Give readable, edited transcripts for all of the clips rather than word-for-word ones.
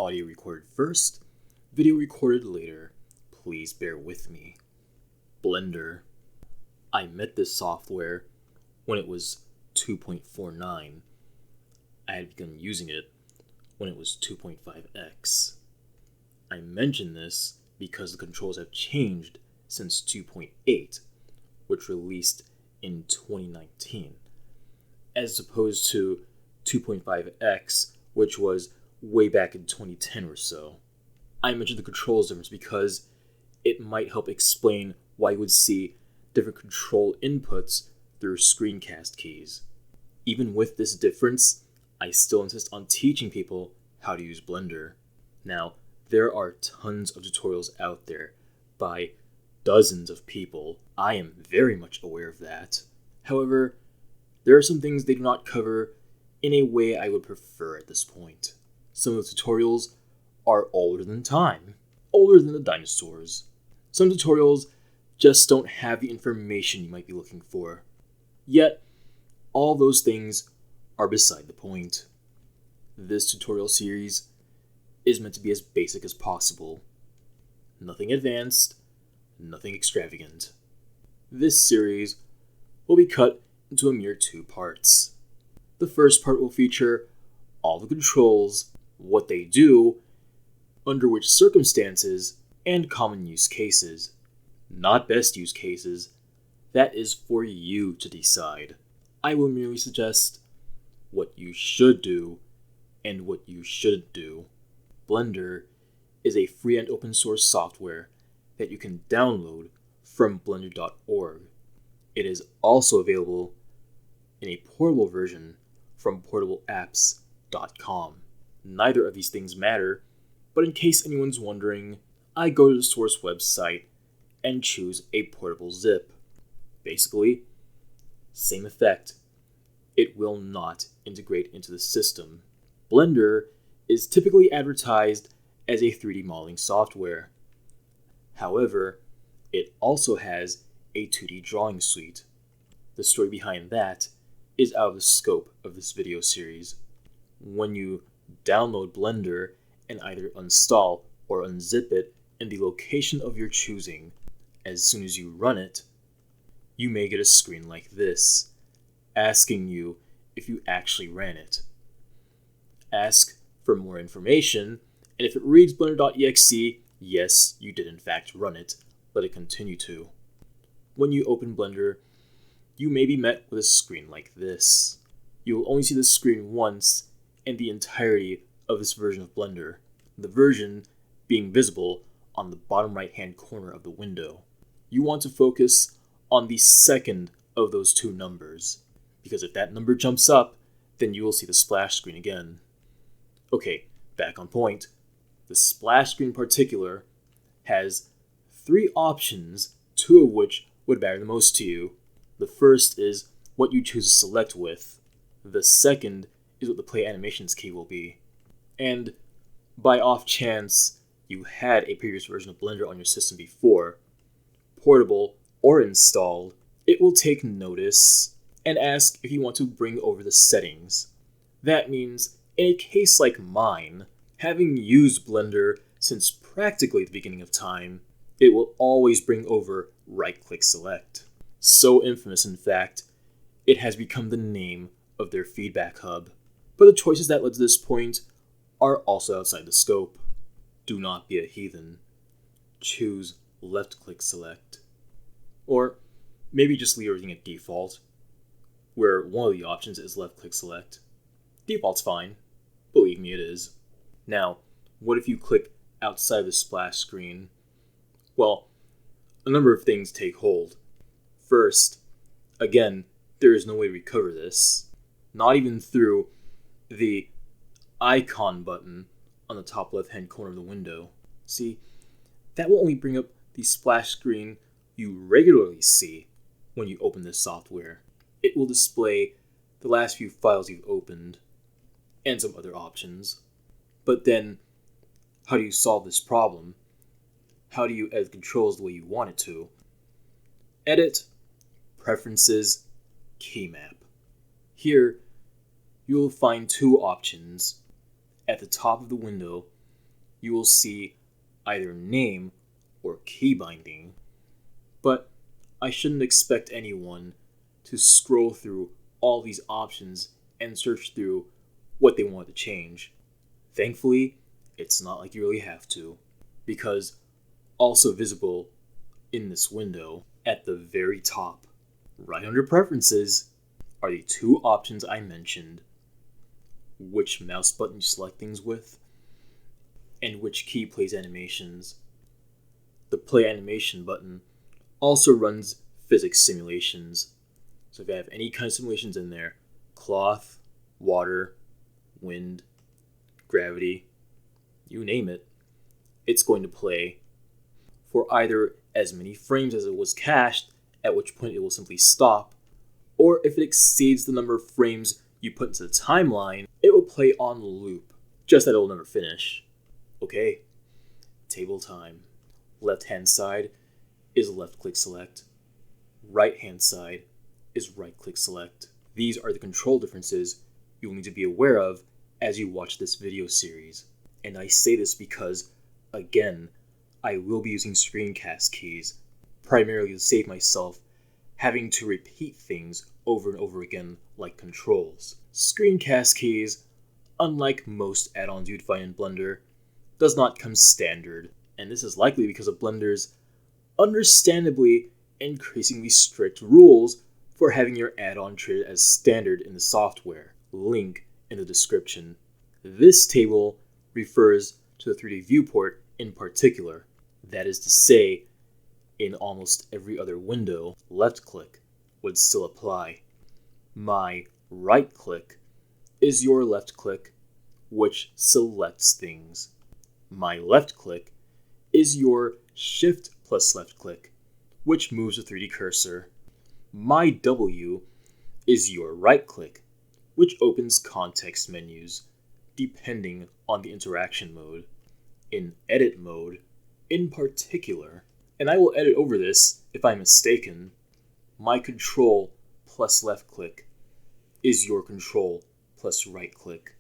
Audio recorded first, video recorded later. Please bear with me. Blender. I met this software when it was 2.49. I had begun using it when it was 2.5x. I mention this because the controls have changed since 2.8, which released in 2019, as opposed to 2.5x, which was way back in 2010 or so. I mentioned the controls difference because it might help explain why you would see different control inputs through screencast keys. Even with this difference, I still insist on teaching people how to use Blender. Now, there are tons of tutorials out there by dozens of people. I am very much aware of that. However, there are some things they do not cover in a way I would prefer at this point. Some of the tutorials are older than time, older than the dinosaurs. Some tutorials just don't have the information you might be looking for. Yet, all those things are beside the point. This tutorial series is meant to be as basic as possible. Nothing advanced, nothing extravagant. This series will be cut into a mere 2 parts. The first part will feature all the controls, what they do, under which circumstances, and common use cases. Not best use cases. That is for you to decide. I will merely suggest what you should do and what you shouldn't do. Blender is a free and open source software that you can download from blender.org. It is also available in a portable version from portableapps.com. Neither of these things matter, but in case anyone's wondering, I go to the source website and choose a portable zip. Basically, same effect. It will not integrate into the system. Blender is typically advertised as a 3D modeling software. However, it also has a 2D drawing suite. The story behind that is out of the scope of this video series. When you download Blender and either install or unzip it in the location of your choosing, as soon as you run it, you may get a screen like this, asking you if you actually ran it. Ask for more information, and if it reads blender.exe, yes, you did in fact run it, let it continue to. When you open Blender, you may be met with a screen like this. You will only see this screen once in the entirety of this version of Blender, the version being visible on the bottom right hand corner of the window. You want to focus on the second of those 2 numbers, because if that number jumps up, then you will see the splash screen again. Okay, back on point. The splash screen in particular has 3 options, 2 of which would matter the most to you. The first is what you choose to select with. The second is what the play animations key will be. And by off chance you had a previous version of Blender on your system before, portable or installed, it will take notice and ask if you want to bring over the settings. That means, in a case like mine, having used Blender since practically the beginning of time, it will always bring over right-click select. So infamous, in fact, it has become the name of their feedback hub. But the choices that led to this point are also outside the scope. Do not be a heathen. Choose left-click select. Or maybe just leave everything at default, where one of the options is left-click select. Default's fine. Believe me, it is. Now, what if you click outside the splash screen? Well, a number of things take hold. First, again, there is no way to recover this. Not even through the icon button on the top left-hand corner of the window. See, that will only bring up the splash screen you regularly see when you open this software. It will display the last few files you've opened and some other options. But then, how do you solve this problem? How do you edit controls the way you want it to? Edit, Preferences, Key Map. Here, you will find 2 options. At the top of the window, you will see either name or key binding. But I shouldn't expect anyone to scroll through all these options and search through what they want to change. Thankfully, it's not like you really have to, because also visible in this window at the very top, right under Preferences, are the two options I mentioned: which mouse button you select things with, and which key plays animations. The Play Animation button also runs physics simulations. So if you have any kind of simulations in there, cloth, water, wind, gravity, you name it, it's going to play for either as many frames as it was cached, at which point it will simply stop, or if it exceeds the number of frames you put into the timeline, it will play on loop, just that it will never finish. Okay, table time. Left hand side is left click select. Right hand side is right click select. These are the control differences you will need to be aware of as you watch this video series. And I say this because, again, I will be using screencast keys, primarily to save myself having to repeat things over and over again like controls. Screencast keys, unlike most add-ons you'd find in Blender, does not come standard, and this is likely because of Blender's understandably increasingly strict rules for having your add-on treated as standard in the software. Link in the description. This table refers to the 3D viewport in particular. That is to say, in almost every other window, left click would still apply. My right click is your left click, which selects things. My left click is your shift plus left click, which moves the 3D cursor. My W is your right click, which opens context menus, depending on the interaction mode. In edit mode, in particular, and I will edit over this if I'm mistaken, my control plus left click is your control plus right click.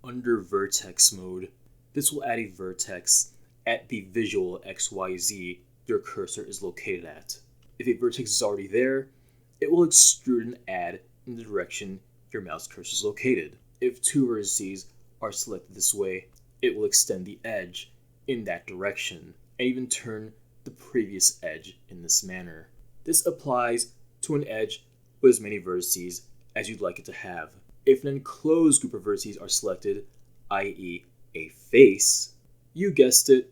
Under vertex mode, this will add a vertex at the visual XYZ your cursor is located at. If a vertex is already there, it will extrude and add in the direction your mouse cursor is located. If two vertices are selected this way, it will extend the edge in that direction and even turn the previous edge in this manner. This applies to an edge with as many vertices as you'd like it to have. If an enclosed group of vertices are selected, i.e. a face, you guessed it,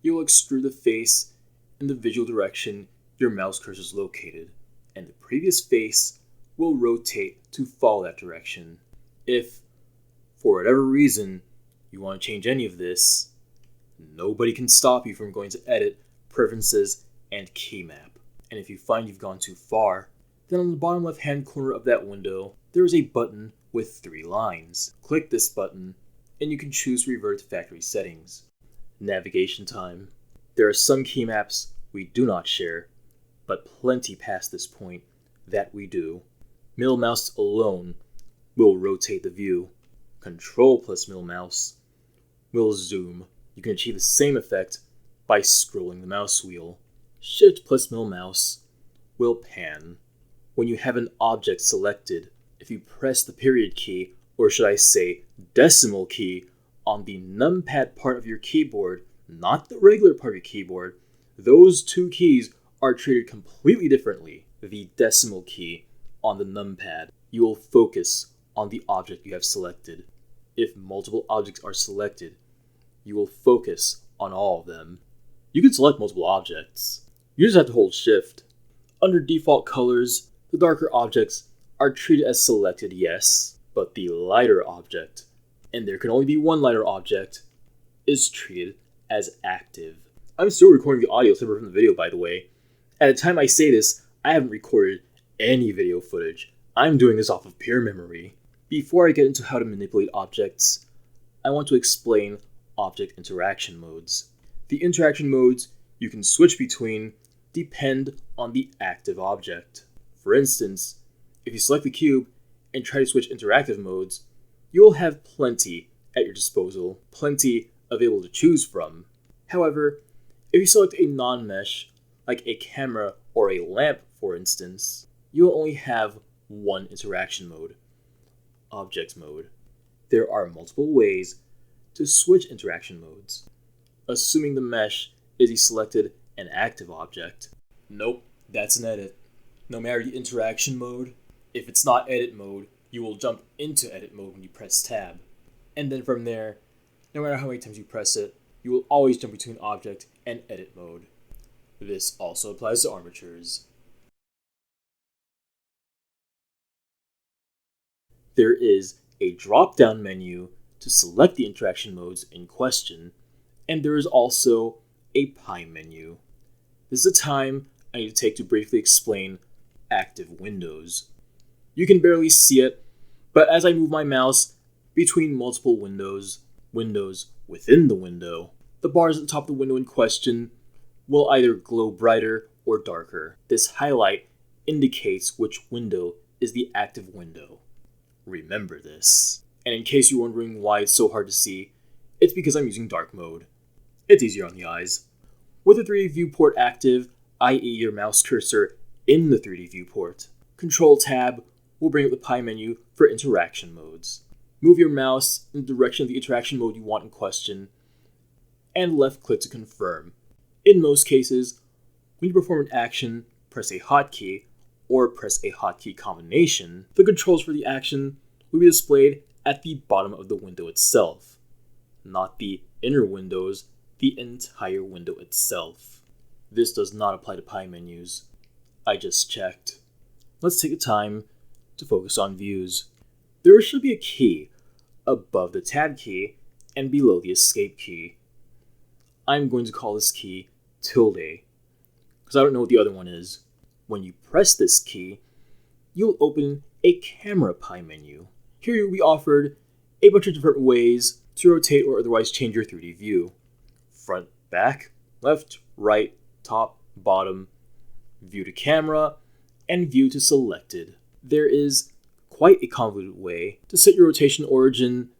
you will extrude the face in the visual direction your mouse cursor is located, and the previous face will rotate to follow that direction. If, for whatever reason, you want to change any of this, nobody can stop you from going to Edit, Preferences, and Key Map. And if you find you've gone too far, then on the bottom left-hand corner of that window, there is a button with 3 lines. Click this button, and you can choose to revert to factory settings. Navigation time. There are some key maps we do not share, but plenty past this point that we do. Middle mouse alone will rotate the view. Control plus middle mouse will zoom. You can achieve the same effect by scrolling the mouse wheel. Shift plus middle mouse will pan. When you have an object selected, if you press the period key, or should I say decimal key, on the numpad part of your keyboard, not the regular part of your keyboard, those two keys are treated completely differently. The decimal key on the numpad, you will focus on the object you have selected. If multiple objects are selected, you will focus on all of them. You can select multiple objects. You just have to hold shift. Under default colors, the darker objects are treated as selected, yes, but the lighter object, and there can only be one lighter object, is treated as active. I'm still recording the audio separate from the video, by the way. At the time I say this, I haven't recorded any video footage. I'm doing this off of pure memory. Before I get into how to manipulate objects, I want to explain object interaction modes. The interaction modes you can switch between depend on the active object. For instance, if you select the cube and try to switch interactive modes, you will have plenty at your disposal, plenty available to choose from. However, if you select a non-mesh, like a camera or a lamp for instance, you will only have one interaction mode, object mode. There are multiple ways to switch interaction modes, assuming the mesh is a selected and active object. Nope, that's an edit. No matter the interaction mode, if it's not edit mode, you will jump into edit mode when you press tab. And then from there, no matter how many times you press it, you will always jump between object and edit mode. This also applies to armatures. There is a drop-down menu to select the interaction modes in question, and there is also a pie menu. This is a time I need to take to briefly explain active windows. You can barely see it, but as I move my mouse between multiple windows within the window, the bars at the top of the window in question will either glow brighter or darker. This highlight indicates which window is the active window. Remember this. And in case you're wondering why it's so hard to see, it's because I'm using dark mode. It's easier on the eyes. With the 3D viewport active, i.e. your mouse cursor in the 3D viewport, Control Tab will bring up the pie menu for interaction modes. Move your mouse in the direction of the interaction mode you want in question, and left click to confirm. In most cases, when you perform an action, press a hotkey, or press a hotkey combination, the controls for the action will be displayed at the bottom of the window itself, not the inner windows, the entire window itself. This does not apply to pie menus. I just checked. Let's take the time to focus on views. There should be a key above the tab key and below the escape key. I'm going to call this key tilde, because I don't know what the other one is. When you press this key, you'll open a camera pie menu. Here you'll be offered a bunch of different ways to rotate or otherwise change your 3D view. Front, back, left, right, top, bottom, view to camera, and view to selected. There is quite a convoluted way to set your rotation origin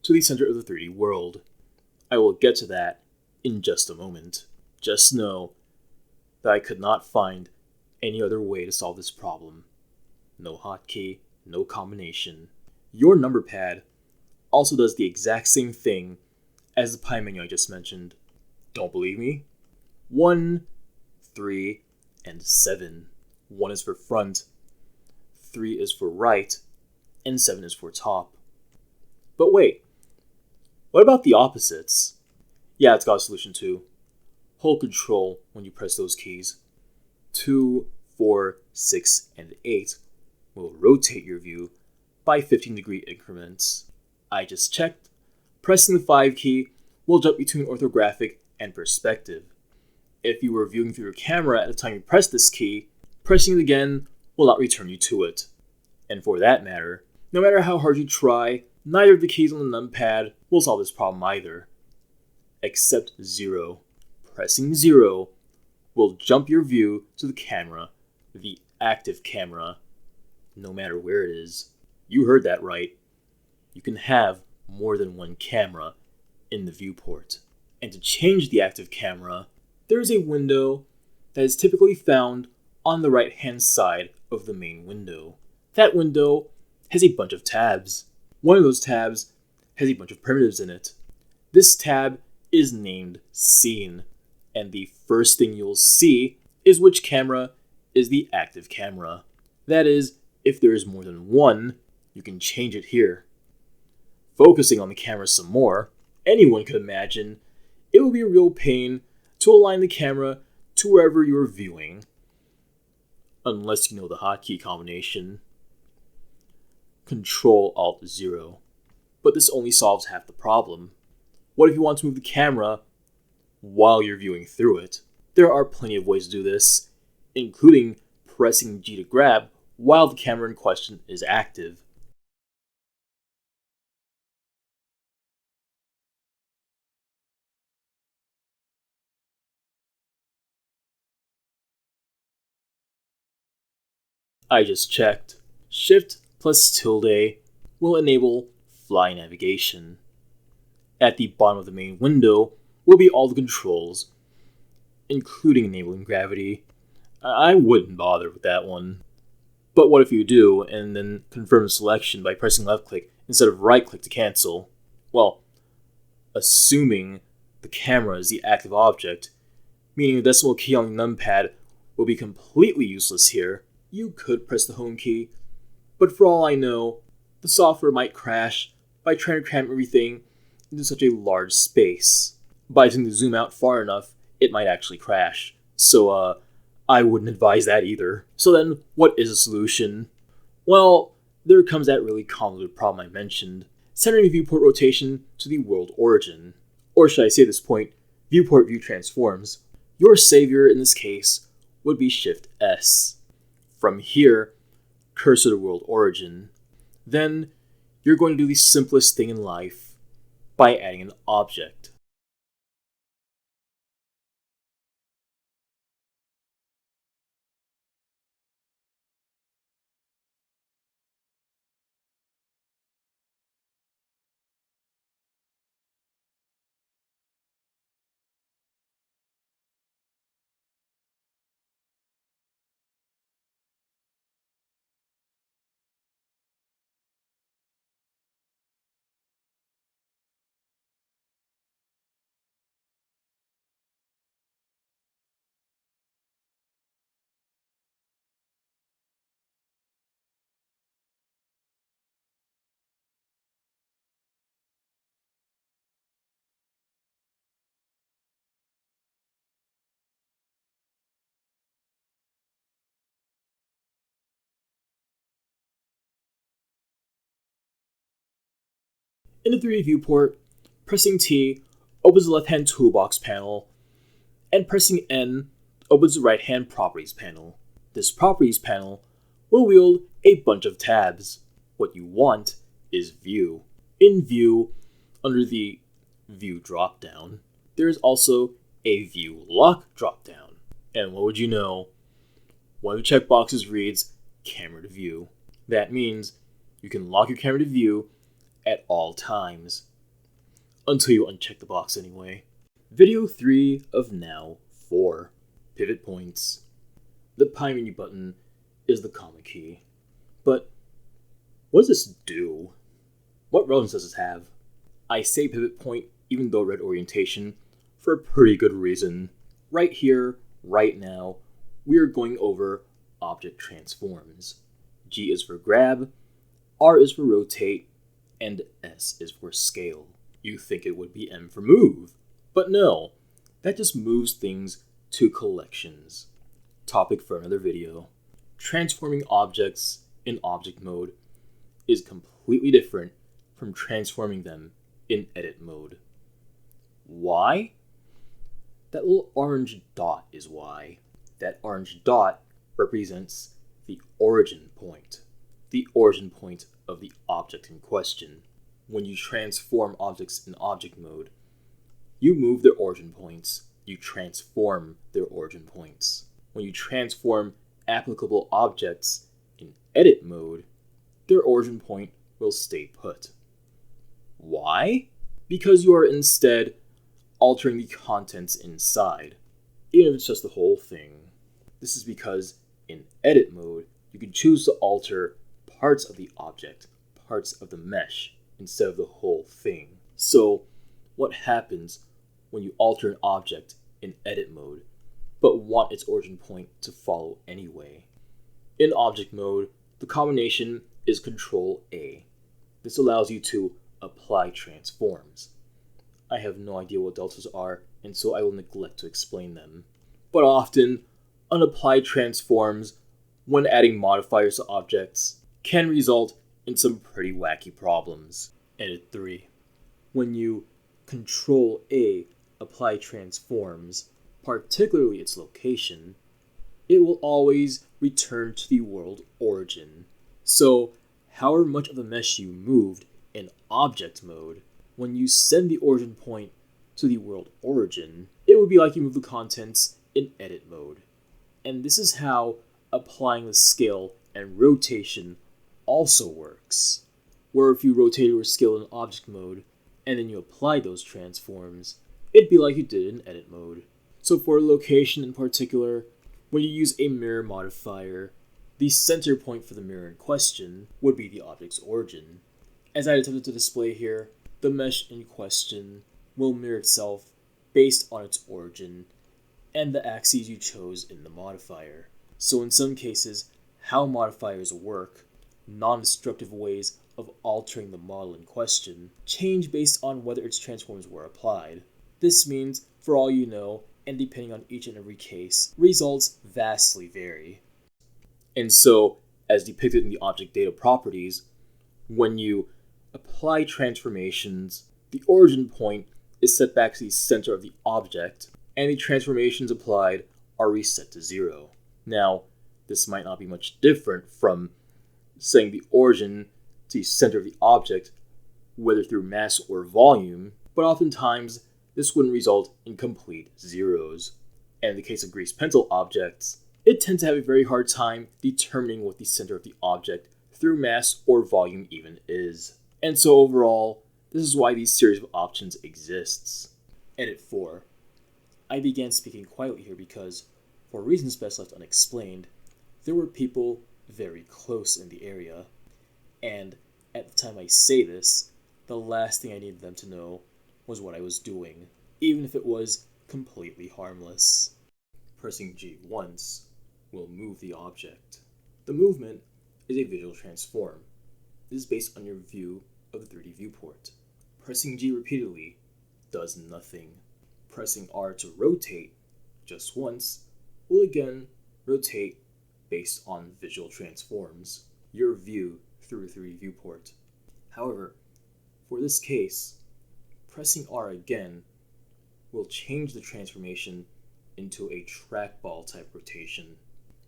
to the center of the 3D world. I will get to that in just a moment. Just know that I could not find any other way to solve this problem. No hotkey, no combination. Your number pad also does the exact same thing as the pie menu I just mentioned. Don't believe me? 1, 3, and 7. 1 is for front, 3 is for right, and 7 is for top. But wait, what about the opposites? Yeah, it's got a solution too. Hold Control when you press those keys. 2, 4, 6, and 8 will rotate your view by 15-degree increments. I just checked. Pressing the 5 key will jump between orthographic and perspective. If you were viewing through your camera at the time you pressed this key, pressing it again will not return you to it. And for that matter, no matter how hard you try, neither of the keys on the numpad will solve this problem either. Except 0. Pressing 0 will jump your view to the camera, the active camera, no matter where it is. You heard that right. You can have more than one camera in the viewport. And to change the active camera, there is a window that is typically found on the right-hand side of the main window. That window has a bunch of tabs. One of those tabs has a bunch of primitives in it. This tab is named Scene, and the first thing you'll see is which camera is the active camera. That is, if there is more than one, you can change it here. Focusing on the camera some more, anyone could imagine it will be a real pain to align the camera to wherever you are viewing. Unless you know the hotkey combination. Control-Alt-0. But this only solves half the problem. What if you want to move the camera while you're viewing through it? There are plenty of ways to do this, including pressing G to grab while the camera in question is active. I just checked. Shift plus tilde will enable fly navigation. At the bottom of the main window will be all the controls, including enabling gravity. I wouldn't bother with that one. But what if you do, and then confirm the selection by pressing left click instead of right click to cancel? Well, assuming the camera is the active object, meaning the decimal key on the numpad will be completely useless here. You could press the home key, but for all I know, the software might crash by trying to cram everything into such a large space. By trying to zoom out far enough, it might actually crash. So, I wouldn't advise that either. So then, what is a solution? Well, there comes that really convoluted problem I mentioned, centering the viewport rotation to the world origin. Or should I say at this point, viewport view transforms. Your savior in this case would be Shift S. From here, cursor to world origin. Then, you're going to do the simplest thing in life by adding an object. In the 3D viewport, pressing T opens the left-hand toolbox panel, and pressing N opens the right-hand properties panel. This properties panel will wield a bunch of tabs. What you want is View. In View, under the View dropdown, there is also a View Lock dropdown. And what would you know? One of the checkboxes reads Camera to View. That means you can lock your camera to view at all times. Until you uncheck the box anyway. Video 3 of now 4. Pivot points. The pie menu button is the comma key. But what does this do? What relevance does this have? I say pivot point even though red orientation for a pretty good reason. Right here, right now, we are going over object transforms. G is for grab, R is for rotate, and S is for scale. You think it would be M for move, but no, that just moves things to collections. Topic for another video. Transforming objects in object mode is completely different from transforming them in edit mode. Why? That little orange dot is why. That orange dot represents the origin point. The origin point of the object in question. When you transform objects in object mode, you move their origin points, you transform their origin points. When you transform applicable objects in edit mode, their origin point will stay put. Why? Because you are instead altering the contents inside, even if it's just the whole thing. This is because in edit mode, you can choose to alter parts of the object, parts of the mesh, instead of the whole thing. So, what happens when you alter an object in edit mode, but want its origin point to follow anyway? In object mode, the combination is Control A. This allows you to apply transforms. I have no idea what deltas are, and so I will neglect to explain them. But often, unapplied transforms, when adding modifiers to objects, can result in some pretty wacky problems. Edit 3. When you Control A apply transforms, particularly its location, it will always return to the world origin. So, however much of the mesh you moved in object mode, when you send the origin point to the world origin, it would be like you move the contents in edit mode. And this is how applying the scale and rotation also works, where if you rotate or scale in object mode, and then you apply those transforms, it'd be like you did in edit mode. So for location in particular, when you use a mirror modifier, the center point for the mirror in question would be the object's origin. As I attempted to display here, the mesh in question will mirror itself based on its origin and the axes you chose in the modifier. So in some cases, how modifiers work, non-destructive ways of altering the model in question, change based on whether its transforms were applied. This means, for all you know, and depending on each and every case, results vastly vary. And so, as depicted in the object data properties, when you apply transformations, the origin point is set back to the center of the object, and the transformations applied are reset to 0. Now, this might not be much different from setting the origin to the center of the object, whether through mass or volume, but oftentimes this wouldn't result in complete zeros. And in the case of grease pencil objects, it tends to have a very hard time determining what the center of the object through mass or volume even is. And so overall, this is why these series of options exists. Edit 4. I began speaking quietly here because, for reasons best left unexplained, there were people very close in the area, and at the time I say this, the last thing I needed them to know was what I was doing, even if it was completely harmless. Pressing G once will move the object. The movement is a visual transform. This is based on your view of the 3D viewport. Pressing G repeatedly does nothing. Pressing R to rotate just once will again rotate based on visual transforms, your view through a 3D viewport. However, for this case, pressing R again will change the transformation into a trackball type rotation.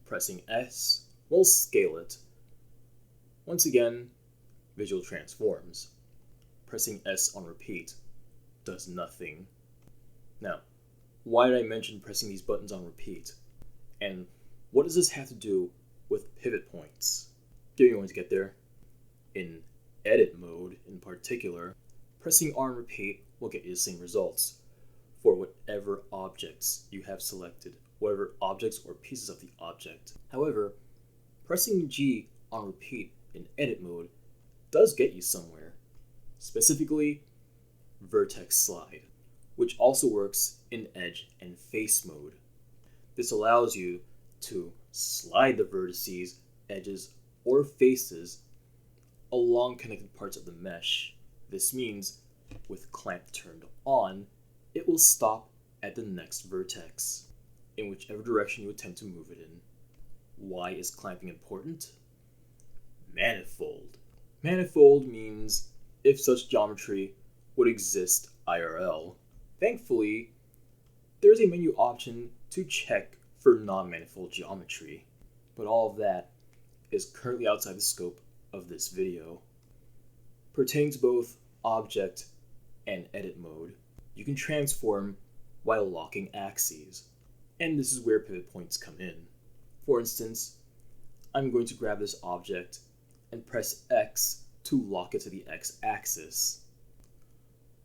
Pressing S will scale it. Once again, visual transforms. Pressing S on repeat does nothing. Now, why did I mention pressing these buttons on repeat? And what does this have to do with pivot points? Give me a moment to get there. In edit mode in particular, pressing R and repeat will get you the same results for whatever objects you have selected, whatever objects or pieces of the object. However, pressing G on repeat in edit mode does get you somewhere, specifically vertex slide, which also works in edge and face mode. This allows you to slide the vertices, edges, or faces along connected parts of the mesh. This means, with clamp turned on, it will stop at the next vertex, in whichever direction you attempt to move it in. Why is clamping important? Manifold. Manifold means if such geometry would exist IRL. Thankfully, there's a menu option to check for non-manifold geometry, but all of that is currently outside the scope of this video. Pertaining to both object and edit mode, you can transform while locking axes, and this is where pivot points come in. For instance, I'm going to grab this object and press X to lock it to the X-axis.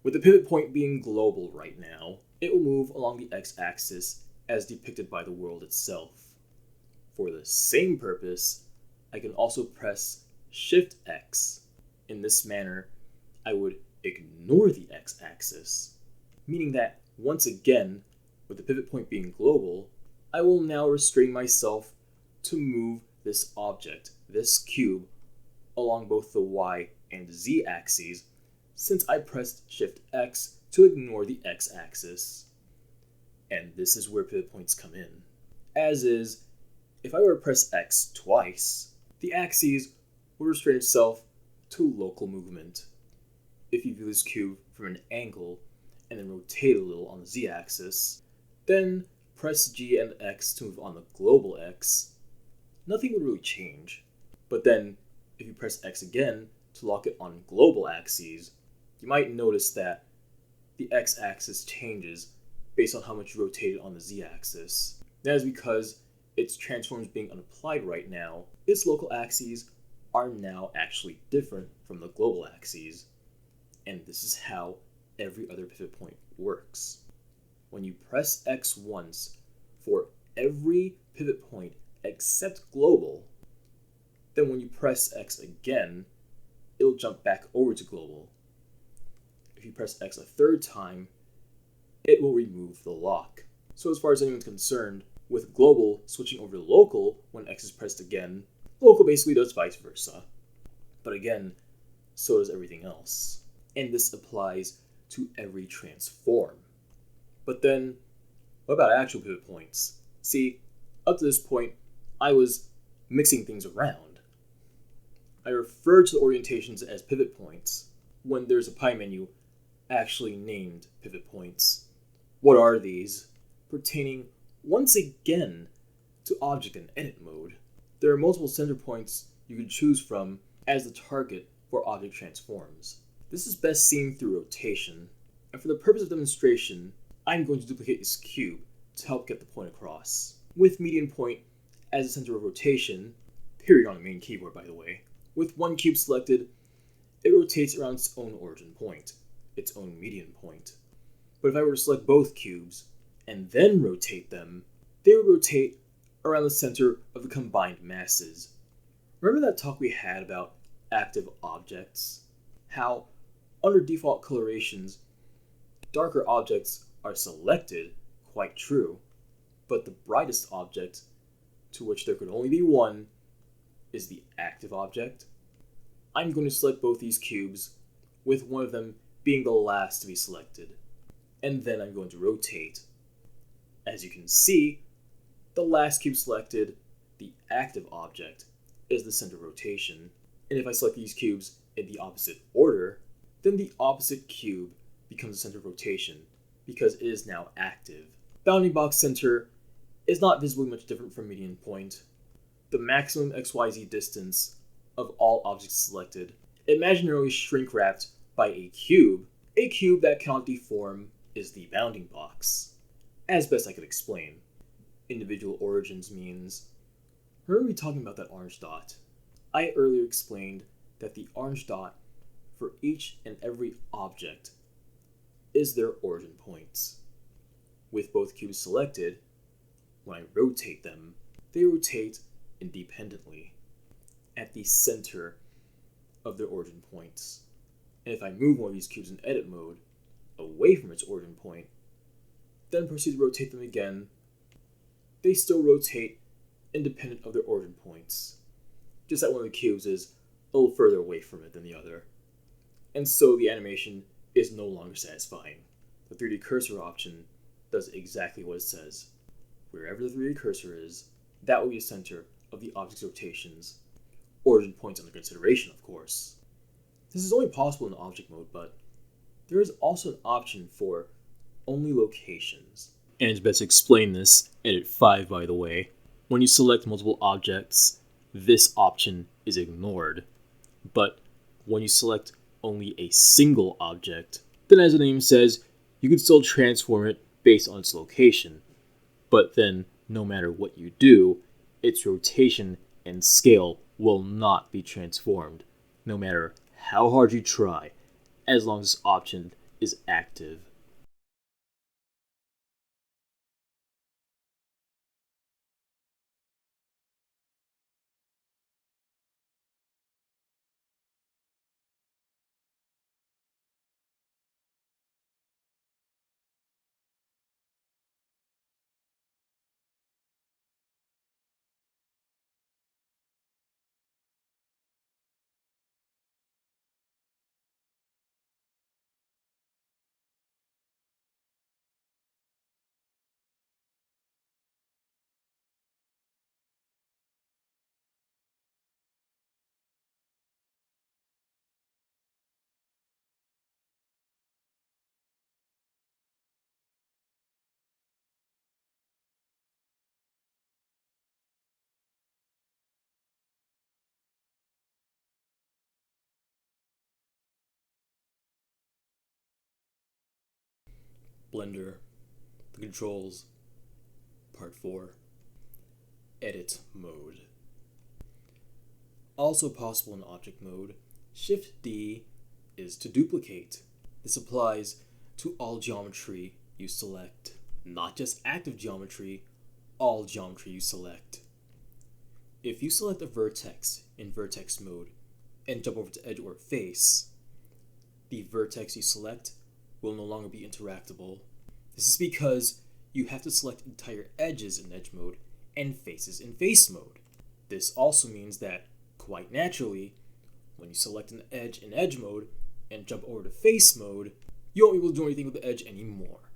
With the pivot point being global right now, it will move along the X-axis as depicted by the world itself. For the same purpose, I can also press Shift-X. In this manner, I would ignore the X-axis, meaning that once again, with the pivot point being global, I will now restrain myself to move this object, this cube, along both the Y and Z axes, since I pressed Shift-X to ignore the X-axis. And this is where pivot points come in. As is, if I were to press X twice, the axes will restrain itself to local movement. If you view this cube from an angle and then rotate a little on the Z-axis, then press G and X to move on the global X, nothing would really change. But then, if you press X again to lock it on global axes, you might notice that the X-axis changes based on how much you rotated on the Z-axis. That is because its transforms being unapplied right now, its local axes are now actually different from the global axes. And this is how every other pivot point works. When you press X once for every pivot point except global, then when you press X again, it'll jump back over to global. If you press X a third time, it will remove the lock. So as far as anyone's concerned, with global switching over to local when X is pressed again, local basically does vice versa. But again, so does everything else. And this applies to every transform. But then, what about actual pivot points? See, up to this point, I was mixing things around. I refer to the orientations as pivot points when there's a pie menu actually named pivot points. What are these? Pertaining once again to object and edit mode. There are multiple center points you can choose from as the target for object transforms. This is best seen through rotation, and for the purpose of demonstration, I'm going to duplicate this cube to help get the point across. With median point as the center of rotation, period on the main keyboard by the way, with one cube selected, it rotates around its own origin point, its own median point. But if I were to select both cubes and then rotate them, they would rotate around the center of the combined masses. Remember that talk we had about active objects? How, under default colorations, darker objects are selected, quite true, but the brightest object, to which there could only be one, is the active object. I'm going to select both these cubes, with one of them being the last to be selected, and then I'm going to rotate. As you can see, the last cube selected, the active object, is the center of rotation, and if I select these cubes in the opposite order, then the opposite cube becomes the center of rotation, because it is now active. Bounding box center is not visibly much different from median point. The maximum XYZ distance of all objects selected, imaginarily shrink wrapped by a cube that cannot deform, is the bounding box. As best I could explain, individual origins means, remember we talking about that orange dot? I earlier explained that the orange dot for each and every object is their origin points. With both cubes selected, when I rotate them, they rotate independently at the center of their origin points. And if I move one of these cubes in edit mode away from its origin point, then proceed to rotate them again, they still rotate independent of their origin points. Just that one of the cubes is a little further away from it than the other. And so the animation is no longer satisfying. The 3D cursor option does exactly what it says. Wherever the 3D cursor is, that will be the center of the object's rotations. Origin points under consideration, of course. This is only possible in object mode, but there is also an option for only locations. And it's best to explain this, edit 5 by the way. When you select multiple objects, this option is ignored. But when you select only a single object, then as the name says, you can still transform it based on its location. But then, no matter what you do, its rotation and scale will not be transformed, no matter how hard you try, as long as this option is active. Blender, the controls, part 4, edit mode. Also possible in object mode, Shift D is to duplicate. This applies to all geometry you select, not just active geometry, all geometry you select. If you select a vertex in vertex mode and jump over to edge or face, the vertex you select will no longer be interactable. This is because you have to select entire edges in edge mode and faces in face mode. This also means that, quite naturally, when you select an edge in edge mode and jump over to face mode, you won't be able to do anything with the edge anymore.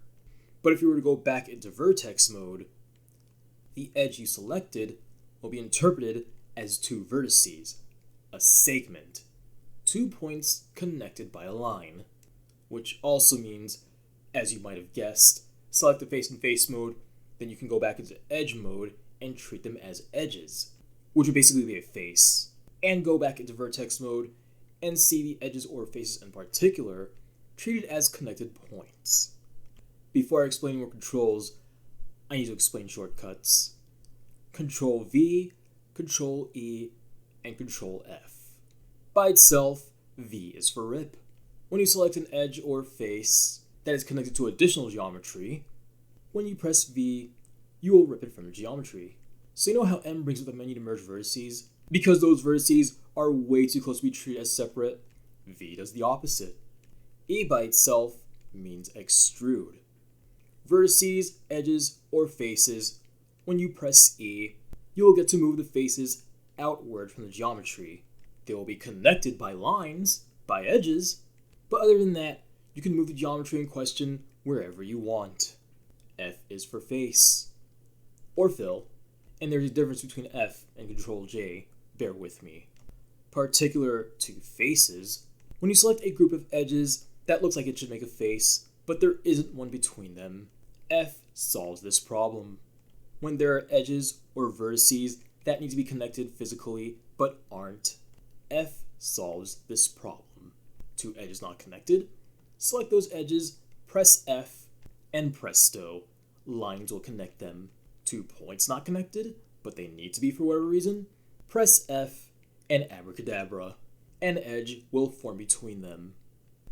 But if you were to go back into vertex mode, the edge you selected will be interpreted as two vertices, a segment, 2 points connected by a line, which also means, as you might have guessed, select the face in face mode, then you can go back into edge mode and treat them as edges, which would basically be a face, and go back into vertex mode and see the edges or faces in particular treated as connected points. Before I explain more controls, I need to explain shortcuts. Control V, Control E, and Control F. By itself, V is for rip. When you select an edge or face that is connected to additional geometry, when you press V, you will rip it from the geometry. So you know how M brings up the menu to merge vertices? Because those vertices are way too close to be treated as separate, V does the opposite. E by itself means extrude. Vertices, edges, or faces, when you press E, you will get to move the faces outward from the geometry. They will be connected by lines, by edges, but other than that, you can move the geometry in question wherever you want. F is for face, or fill, and there's a difference between F and Control J, bear with me. Particular to faces, when you select a group of edges that looks like it should make a face, but there isn't one between them, F solves this problem. When there are edges or vertices that need to be connected physically but aren't, F solves this problem. Two edges not connected, select those edges, press F, and presto, lines will connect them. 2 points not connected, but they need to be for whatever reason, press F, and abracadabra, an edge will form between them.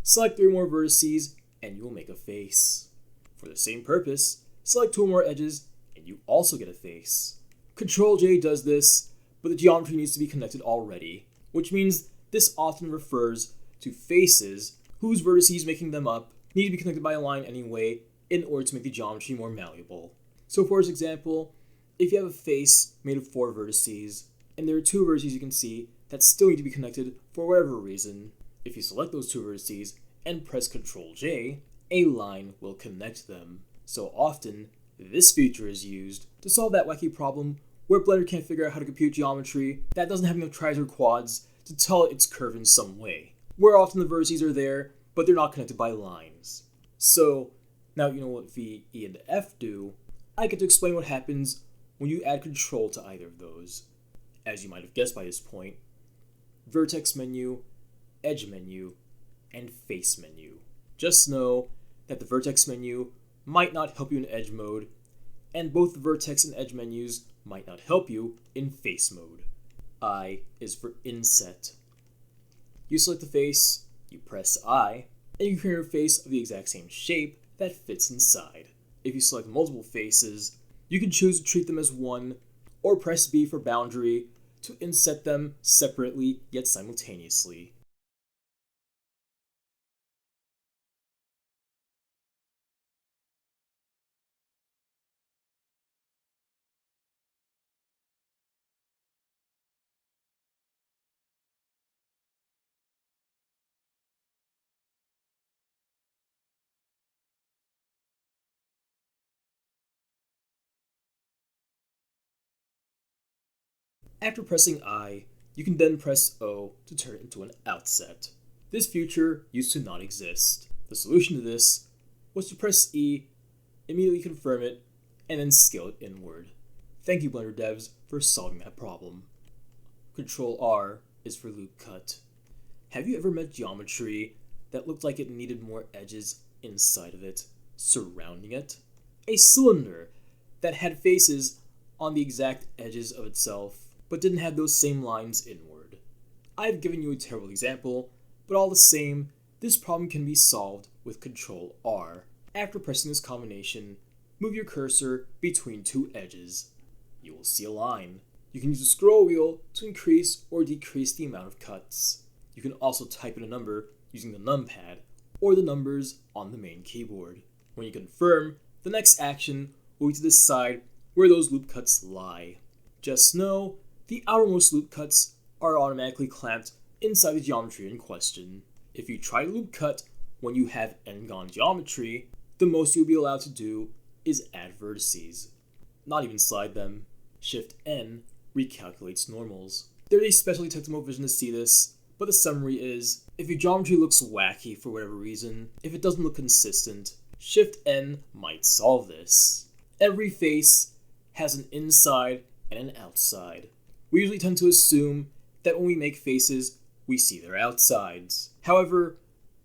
Select 3 more vertices, and you will make a face. For the same purpose, select 2 more edges, and you also get a face. Control J does this, but the geometry needs to be connected already, which means this often refers to faces whose vertices making them up need to be connected by a line anyway in order to make the geometry more malleable. So for example, if you have a face made of 4 vertices, and there are 2 vertices you can see that still need to be connected for whatever reason, if you select those 2 vertices and press Ctrl J, a line will connect them. So often, this feature is used to solve that wacky problem where Blender can't figure out how to compute geometry that doesn't have enough tris or quads to tell it's curved in some way, where often the vertices are there, but they're not connected by lines. So, now you know what V, E, and F do, I get to explain what happens when you add control to either of those. As you might have guessed by this point, vertex menu, edge menu, and face menu. Just know that the vertex menu might not help you in edge mode, and both the vertex and edge menus might not help you in face mode. I is for inset. You select the face, you press I, and you create a face of the exact same shape that fits inside. If you select multiple faces, you can choose to treat them as one, or press B for boundary to inset them separately yet simultaneously. After pressing I, you can then press O to turn it into an outset. This feature used to not exist. The solution to this was to press E, immediately confirm it, and then scale it inward. Thank you, Blender devs, for solving that problem. Control R is for loop cut. Have you ever met geometry that looked like it needed more edges inside of it, surrounding it? A cylinder that had faces on the exact edges of itself, but didn't have those same lines inward. I've given you a terrible example, but all the same, This problem can be solved with Ctrl R. After pressing this combination, move your cursor between two edges. You will see a line. You can use the scroll wheel to increase or decrease the amount of cuts. You can also type in a number using the numpad or the numbers on the main keyboard. When you confirm, the next action will be to decide where those loop cuts lie. Just know the outermost loop cuts are automatically clamped inside the geometry in question. If you try to loop cut when you have n-gon geometry, the most you'll be allowed to do is add vertices. Not even slide them. Shift-N recalculates normals. There's a specially technical vision to see this, but the summary is, if your geometry looks wacky for whatever reason, if it doesn't look consistent, Shift-N might solve this. Every face has an inside and an outside. We usually tend to assume that when we make faces, we see their outsides. However,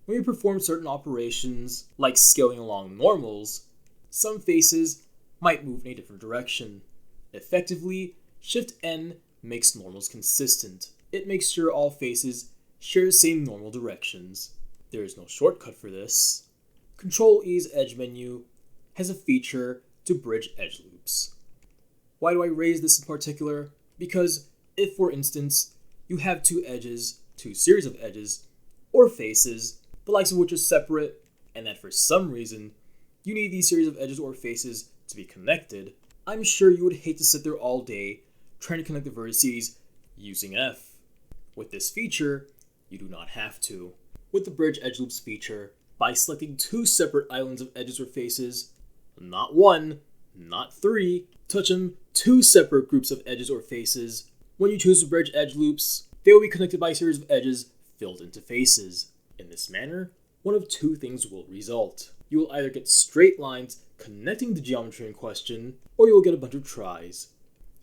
when we perform certain operations, like scaling along normals, some faces might move in a different direction. Effectively, Shift-N makes normals consistent. It makes sure all faces share the same normal directions. There is no shortcut for this. Ctrl-E's edge menu has a feature to bridge edge loops. Why do I raise this in particular? Because if, for instance, you have two series of edges, or faces, the likes of which are separate, and that for some reason you need these series of edges or faces to be connected, I'm sure you would hate to sit there all day trying to connect the vertices using F. With this feature, you do not have to. With the Bridge Edge Loops feature, by selecting two separate islands of edges or faces, not one, not three, touch them two separate groups of edges or faces, when you choose to bridge edge loops, they will be connected by a series of edges filled into faces. In this manner, one of two things will result. You will either get straight lines connecting the geometry in question, or you will get a bunch of tries.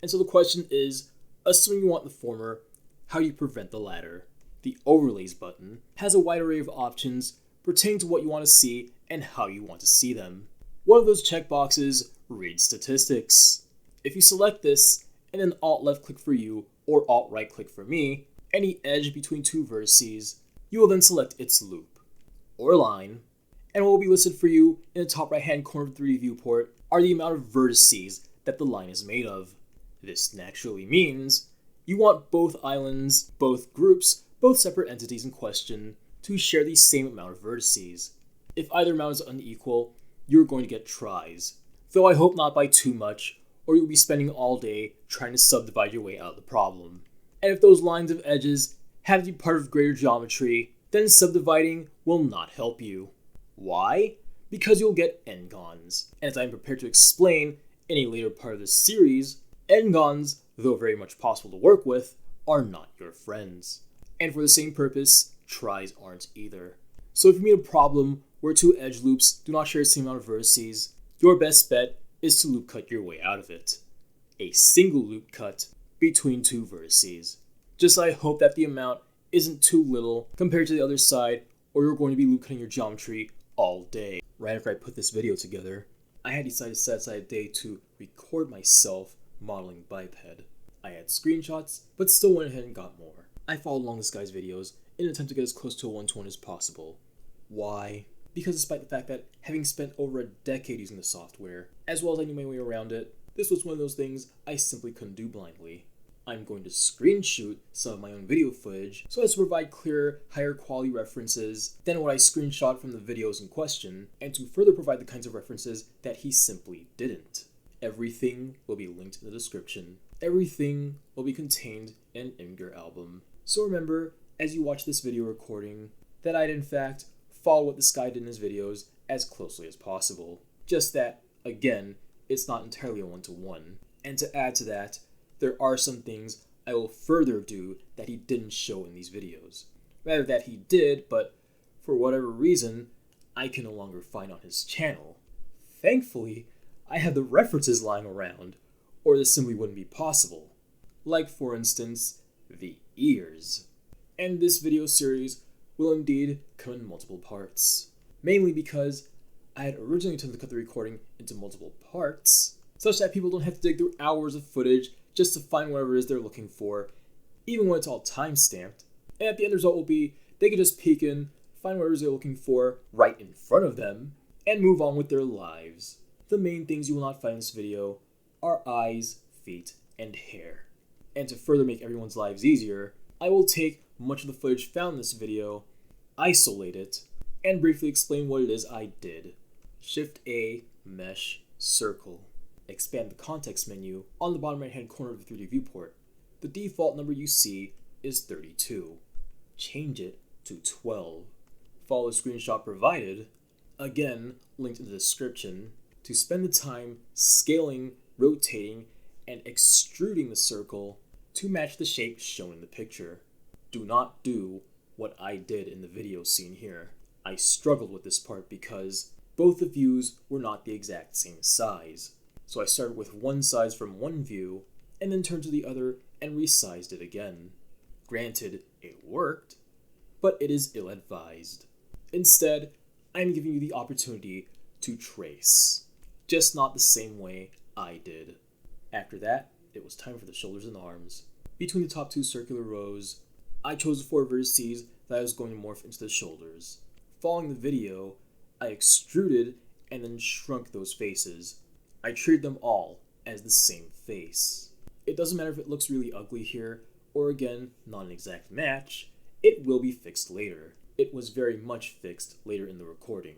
And so the question is, assuming you want the former, how do you prevent the latter? The Overlays button has a wide array of options pertaining to what you want to see and how you want to see them. One of those checkboxes reads statistics. If you select this, and then Alt-left click for you, or Alt-right click for me, any edge between two vertices, you will then select its loop, or line, and what will be listed for you in the top right-hand corner of the 3D viewport are the amount of vertices that the line is made of. This naturally means you want both islands, both groups, both separate entities in question to share the same amount of vertices. If either amount is unequal, you're going to get tries, though I hope not by too much, or you'll be spending all day trying to subdivide your way out of the problem. And if those lines of edges have to be part of greater geometry, then subdividing will not help you. Why? Because you'll get n-gons. And as I'm prepared to explain in a later part of this series, n-gons, though very much possible to work with, are not your friends. And for the same purpose, tries aren't either. So if you meet a problem where two edge loops do not share the same amount of vertices, your best bet is to loop cut your way out of it. A single loop cut between two vertices. Just I hope that the amount isn't too little compared to the other side, or you're going to be loop cutting your geometry all day. Right after I put this video together, I had decided to set aside a day to record myself modeling biped. I had screenshots, but still went ahead and got more. I followed along this guy's videos in an attempt to get as close to a 1-to-1 as possible. Why? Because despite the fact that having spent over a decade using the software, as well as I knew my way around it, this was one of those things I simply couldn't do blindly. I'm going to screenshot some of my own video footage so as to provide clearer, higher quality references than what I screenshot from the videos in question, and to further provide the kinds of references that he simply didn't. Everything will be linked in the description. Everything will be contained in an Imgur album. So remember, as you watch this video recording, that I'd in fact follow what this guy did in his videos as closely as possible. Just that, again, it's not entirely a 1-to-1. And to add to that, there are some things I will further do that he didn't show in these videos. Rather that he did, but for whatever reason, I can no longer find on his channel. Thankfully, I have the references lying around, or this simply wouldn't be possible. Like, for instance, the ears. And this video series will indeed come in multiple parts. Mainly because I had originally intended to cut the recording into multiple parts, such that people don't have to dig through hours of footage just to find whatever it is they're looking for, even when it's all time-stamped. And at the end result will be, they can just peek in, find whatever they're looking for right in front of them, and move on with their lives. The main things you will not find in this video are eyes, feet, and hair. And to further make everyone's lives easier, I will take much of the footage found in this video, isolate it, and briefly explain what it is I did. Shift A, Mesh, Circle. Expand the context menu on the bottom right hand corner of the 3D viewport. The default number you see is 32. Change it to 12. Follow the screenshot provided, again linked in the description, to spend the time scaling, rotating, and extruding the circle to match the shape shown in the picture. Do not do what I did in the video seen here. I struggled with this part because both the views were not the exact same size. So I started with one size from one view and then turned to the other and resized it again. Granted, it worked, but it is ill-advised. Instead, I'm giving you the opportunity to trace, just not the same way I did. After that, it was time for the shoulders and arms. Between the top two circular rows, I chose the 4 vertices that I was going to morph into the shoulders. Following the video, I extruded and then shrunk those faces. I treated them all as the same face. It doesn't matter if it looks really ugly here, or again, not an exact match, it will be fixed later. It was very much fixed later in the recording.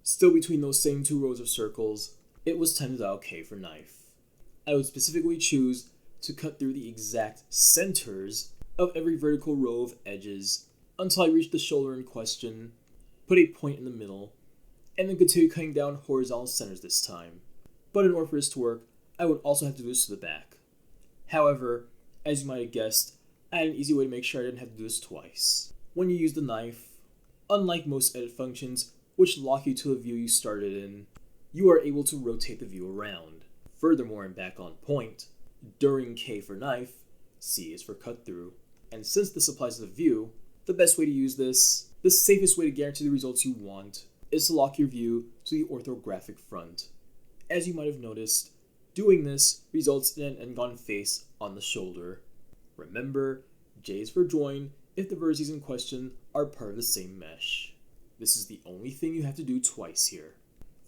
Still between those same 2 rows of circles, it was time to dial K for knife. I would specifically choose to cut through the exact centers of every vertical row of edges until I reached the shoulder in question, put a point in the middle, and then continue cutting down horizontal centers this time. But in order for this to work, I would also have to do this to the back. However, as you might have guessed, I had an easy way to make sure I didn't have to do this twice. When you use the knife, unlike most edit functions, which lock you to the view you started in, you are able to rotate the view around. Furthermore, and back on point, during K for knife, C is for cut through. And since this applies to the view, the best way to use this, the safest way to guarantee the results you want, is to lock your view to the orthographic front. As you might have noticed, doing this results in an end-gone face on the shoulder. Remember, J is for join if the vertices in question are part of the same mesh. This is the only thing you have to do twice here.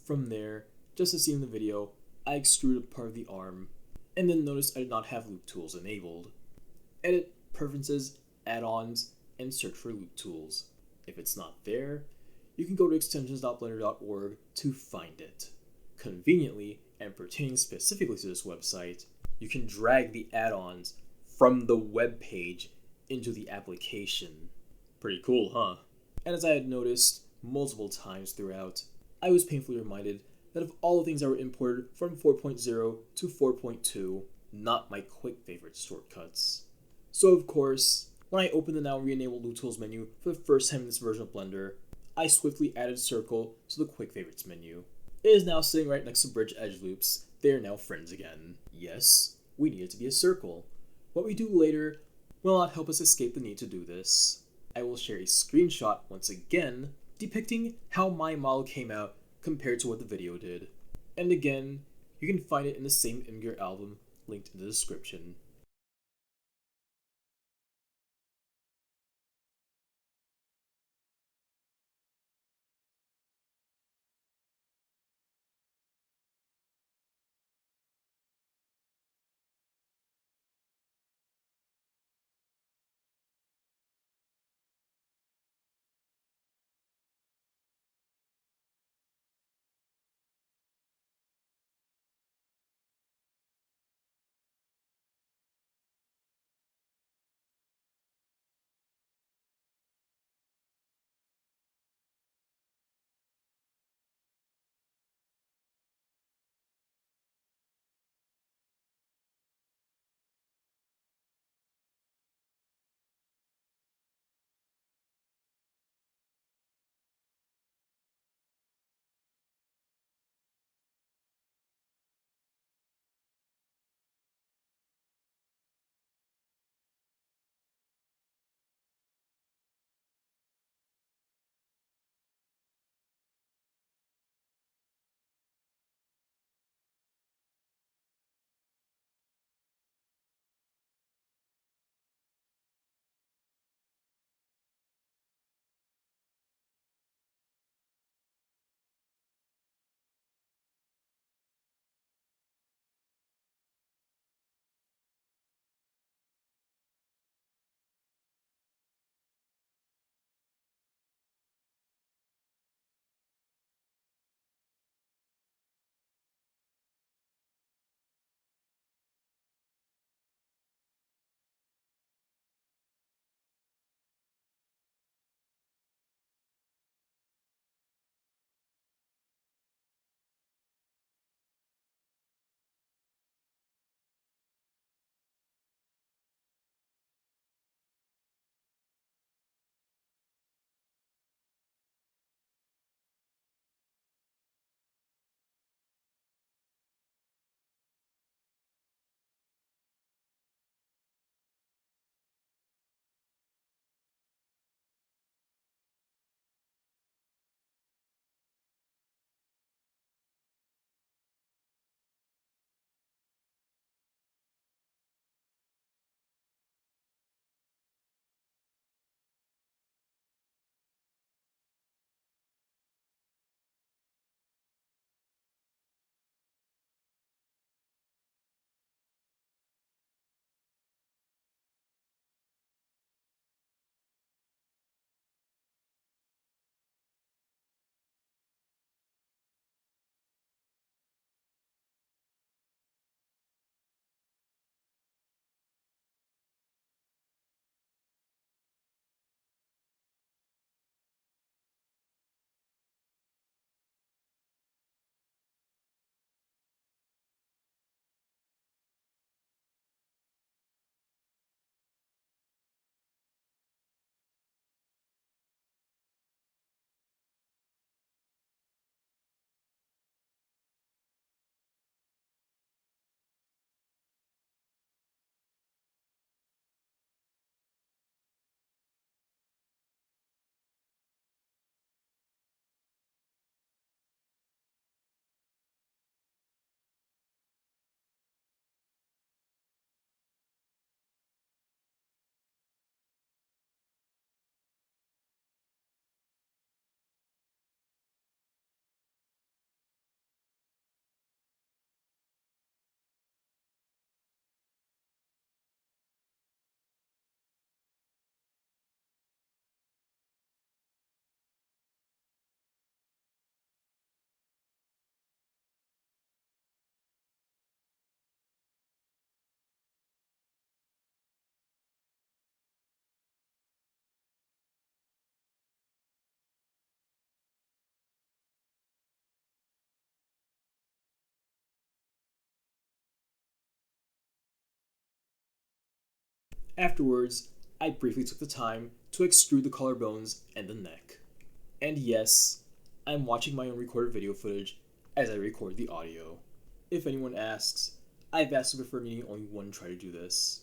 From there, just as seen in the video, I extruded part of the arm, and then notice I did not have loop tools enabled. Edit, Preferences, Add-ons, and search for loop tools. If it's not there, you can go to extensions.blender.org to find it. Conveniently, and pertaining specifically to this website, you can drag the add-ons from the web page into the application. Pretty cool, huh? And as I had noticed multiple times throughout, I was painfully reminded that of all the things that were imported from 4.0 to 4.2, not my quick favorite shortcuts. So of course, when I opened the now re-enabled loop tools menu for the first time in this version of Blender, I swiftly added circle to the quick favorites menu. It is now sitting right next to bridge edge loops. They are now friends again. Yes, we need it to be a circle. What we do later will not help us escape the need to do this. I will share a screenshot once again depicting how my model came out compared to what the video did. And again, you can find it in the same Imgur album linked in the description. Afterwards, I briefly took the time to extrude the collarbones and the neck. And yes, I'm watching my own recorded video footage as I record the audio. If anyone asks, I've vastly preferred needing only one try to do this.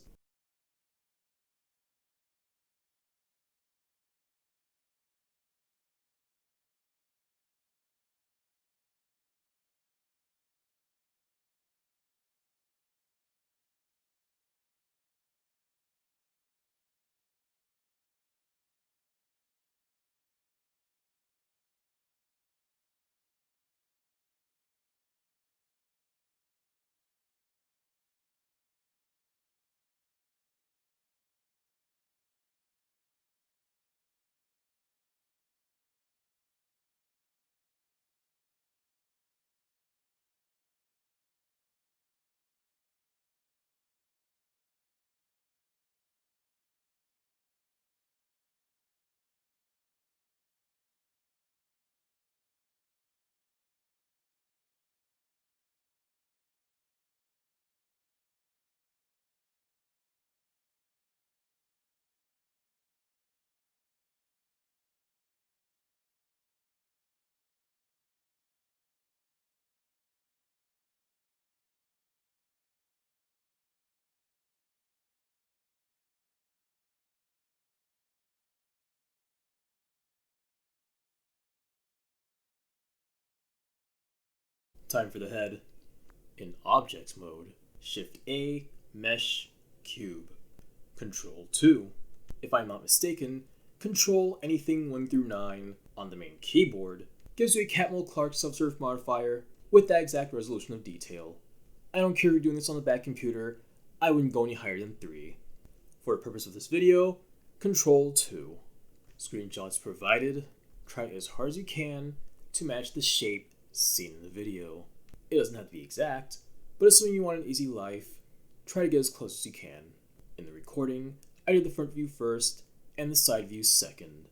Time for the head. In Objects mode, Shift A, Mesh, Cube. Control 2. If I'm not mistaken, Control anything 1 through 9 on the main keyboard gives you a Catmull-Clark subsurf modifier with that exact resolution of detail. I don't care if you're doing this on the back computer, I wouldn't go any higher than 3. For the purpose of this video, Control 2. Screenshots provided, try as hard as you can to match the shape seen in the video. It doesn't have to be exact, but assuming you want an easy life, try to get as close as you can. In the recording, I did the front view first and the side view second.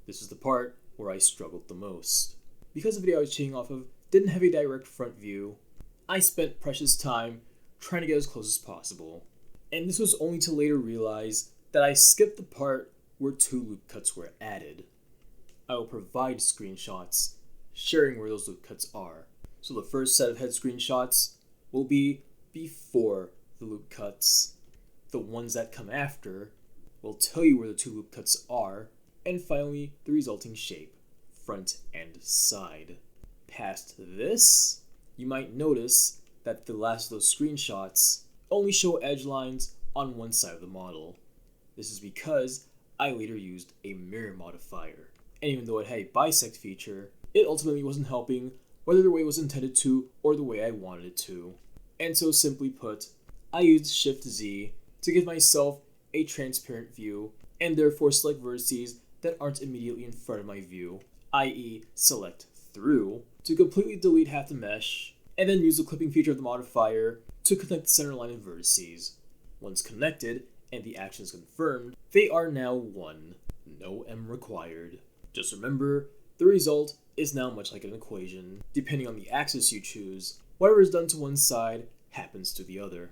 This is the part where I struggled the most. Because the video I was cheating off of didn't have a direct front view, I spent precious time trying to get as close as possible. And this was only to later realize that I skipped the part where 2 loop cuts were added. I will provide screenshots sharing where those loop cuts are. So the first set of head screenshots will be before the loop cuts. The ones that come after will tell you where the 2 loop cuts are, and finally the resulting shape, front and side. Past this, you might notice that the last of those screenshots only show edge lines on one side of the model. This is because I later used a mirror modifier, and even though it had a bisect feature, it ultimately wasn't helping whether the way it was intended to or the way I wanted it to. And so simply put, I used Shift Z to give myself a transparent view and therefore select vertices that aren't immediately in front of my view, i.e. select through, to completely delete half the mesh, and then use the clipping feature of the modifier to connect the center line of vertices. Once connected and the action is confirmed, they are now one. No M required. Just remember, the result is now much like an equation. Depending on the axis you choose, whatever is done to one side happens to the other.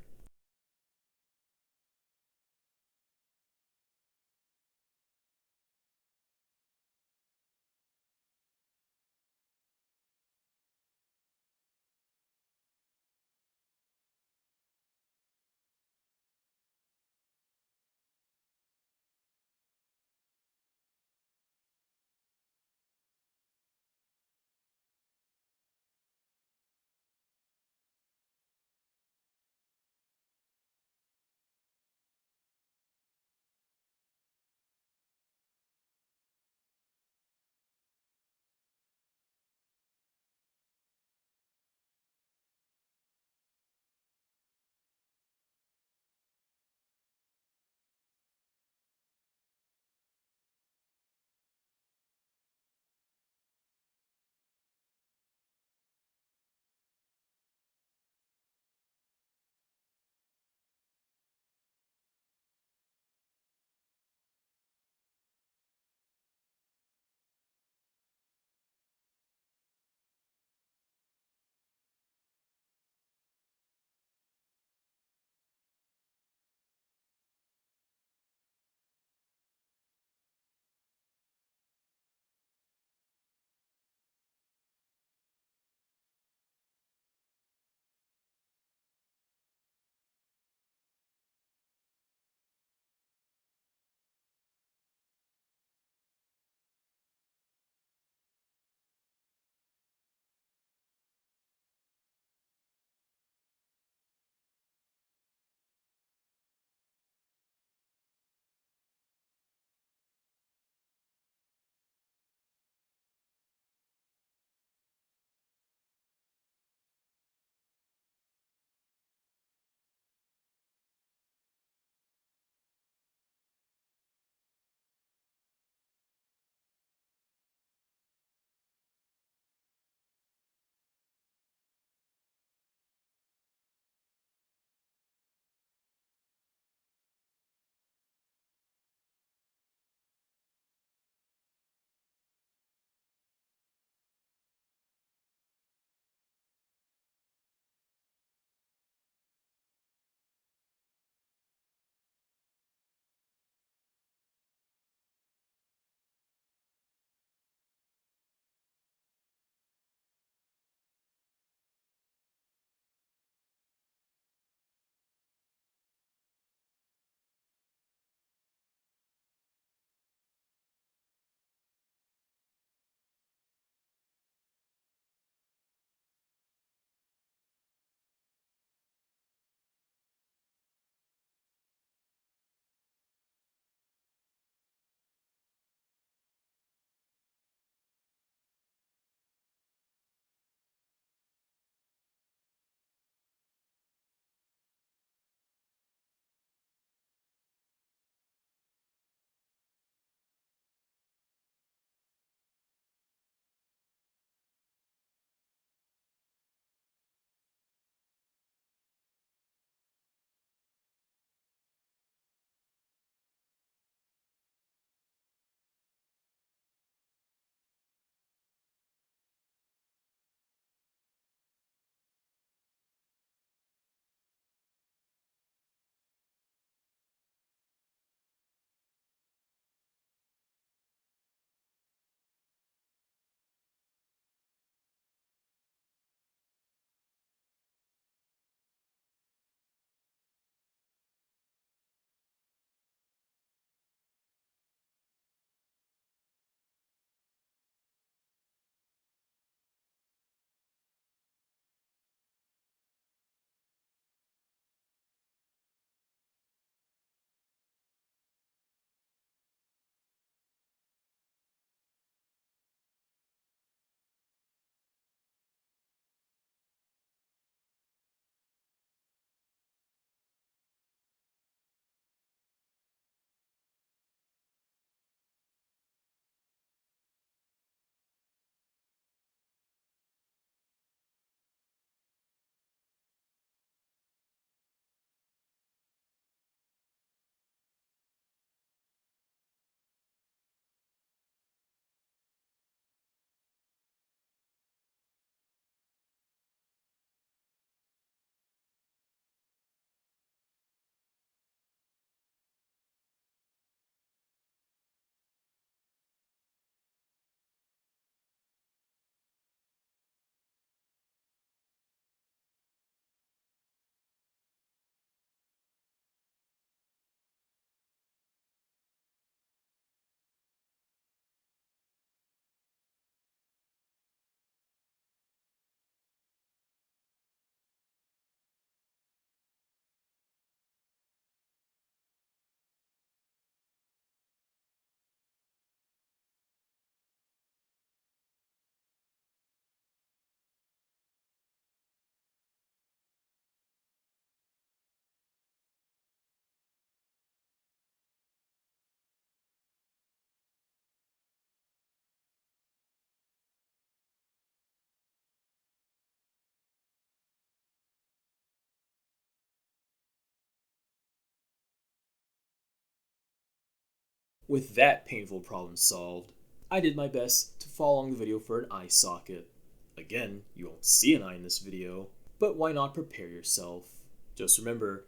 With that painful problem solved, I did my best to follow along the video for an eye socket. Again, you won't see an eye in this video, but why not prepare yourself? Just remember,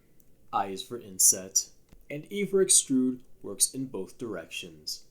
I is for inset, and E for extrude works in both directions.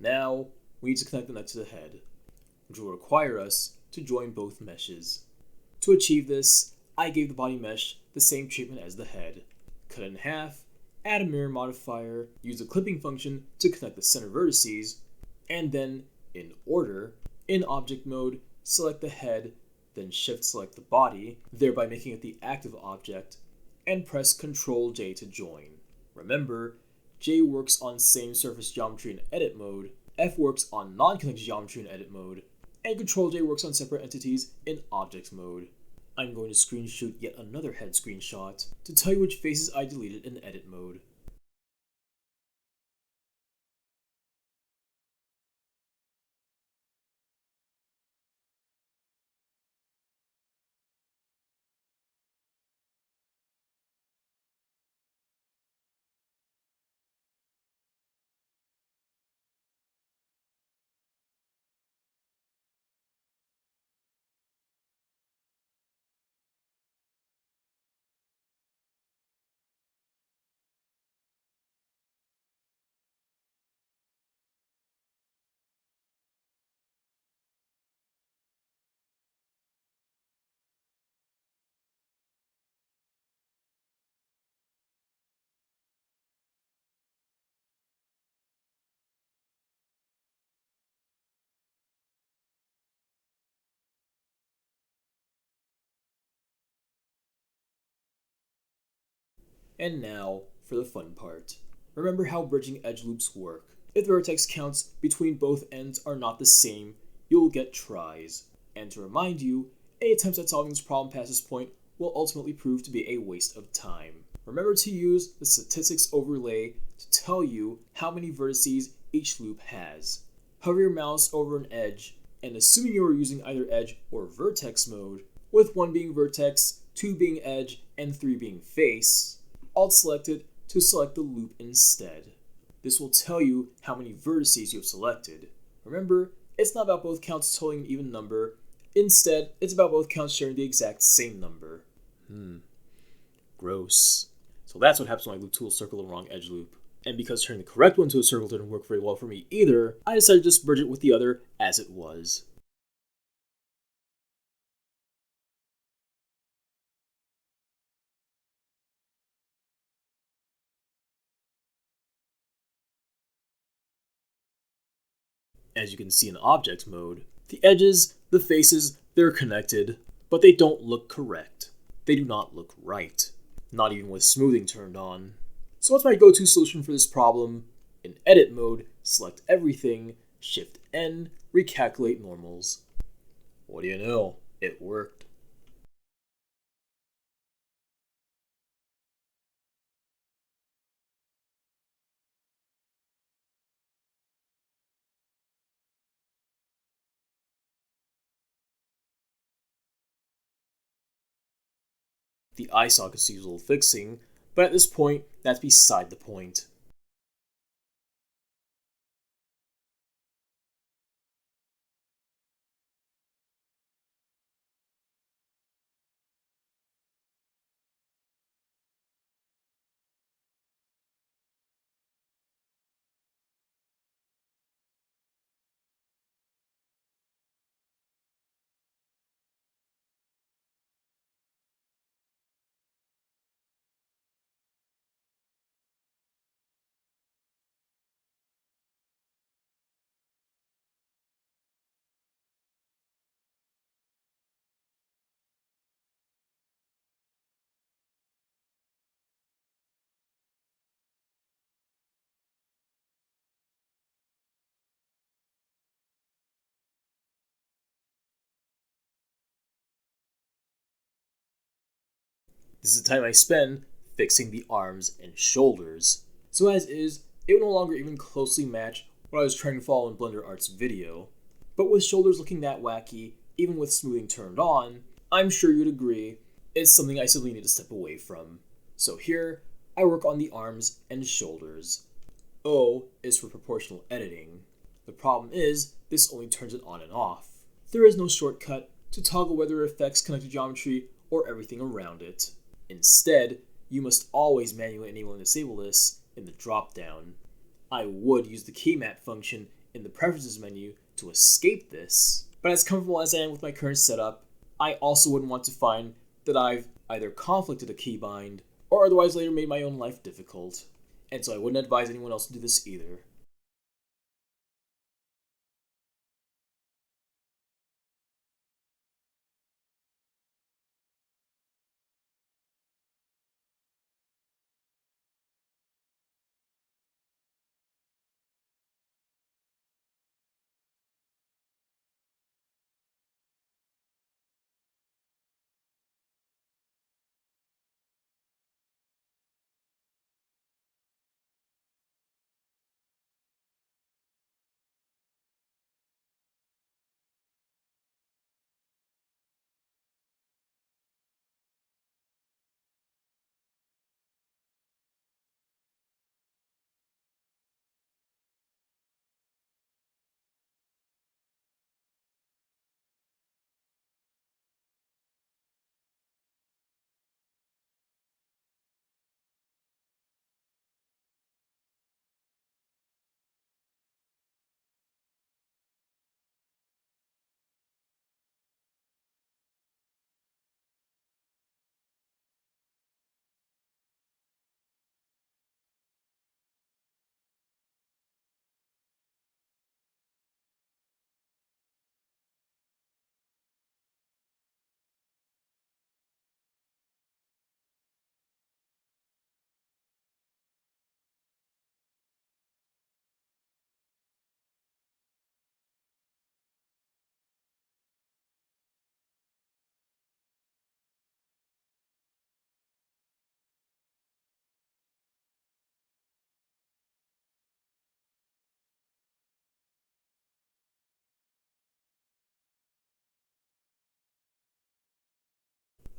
Now, we need to connect the neck to the head, which will require us to join both meshes. To achieve this, I gave the body mesh the same treatment as the head. Cut it in half, add a mirror modifier, use the clipping function to connect the center vertices, and then, in order, in object mode, select the head, then shift select the body, thereby making it the active object, and press Ctrl J to join. Remember, J works on same surface geometry in edit mode, F works on non-connect geometry in edit mode, and Ctrl J works on separate entities in object mode. I'm going to screenshot yet another head screenshot to tell you which faces I deleted in edit mode. And now for the fun part. Remember how bridging edge loops work. If the vertex counts between both ends are not the same, you'll get tries. And to remind you, any attempts at solving this problem past this point will ultimately prove to be a waste of time. Remember to use the statistics overlay to tell you how many vertices each loop has. Hover your mouse over an edge, and assuming you are using either edge or vertex mode, with 1 being vertex, 2 being edge, and 3 being face, Alt select it to select the loop instead. This will tell you how many vertices you have selected. Remember, it's not about both counts totaling an even number. Instead, it's about both counts sharing the exact same number. Gross. So that's what happens when I loop to a circle the wrong edge loop. And because turning the correct one to a circle didn't work very well for me either, I decided to just bridge it with the other as it was. As you can see in object mode, the edges, the faces, they're connected, but they don't look correct. They do not look right, not even with smoothing turned on. So what's my go-to solution for this problem? In edit mode, select everything, Shift N, recalculate normals. What do you know? It worked. The eye sockets use a little fixing, but at this point, that's beside the point. This is the time I spend fixing the arms and shoulders. So as is, it will no longer even closely match what I was trying to follow in BlenderArt's video. But with shoulders looking that wacky, even with smoothing turned on, I'm sure you'd agree it's something I simply need to step away from. So here, I work on the arms and shoulders. O is for proportional editing. The problem is, this only turns it on and off. There is no shortcut to toggle whether it affects connected geometry or everything around it. Instead, you must always manually enable and disable this in the drop-down. I would use the key map function in the preferences menu to escape this, but as comfortable as I am with my current setup, I also wouldn't want to find that I've either conflicted a keybind or otherwise later made my own life difficult, and so I wouldn't advise anyone else to do this either.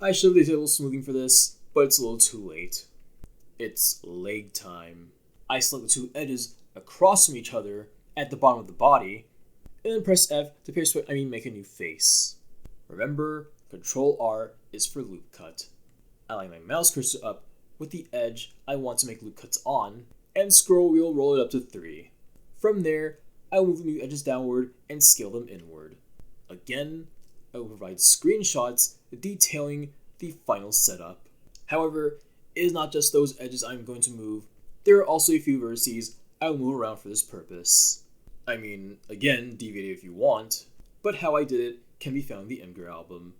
I should have disabled smoothing for this, but it's a little too late. It's leg time. I select the two edges across from each other at the bottom of the body, and then press F to make a new face. Remember, Control R is for loop cut. I line my mouse cursor up with the edge I want to make loop cuts on, and scroll wheel roll it up to 3. From there, I will move the new edges downward and scale them inward. Again, I will provide screenshots detailing the final setup. However, it is not just those edges I'm going to move. There are also a few vertices I will move around for this purpose. I mean, again, deviate if you want, but how I did it can be found in the Imgur album.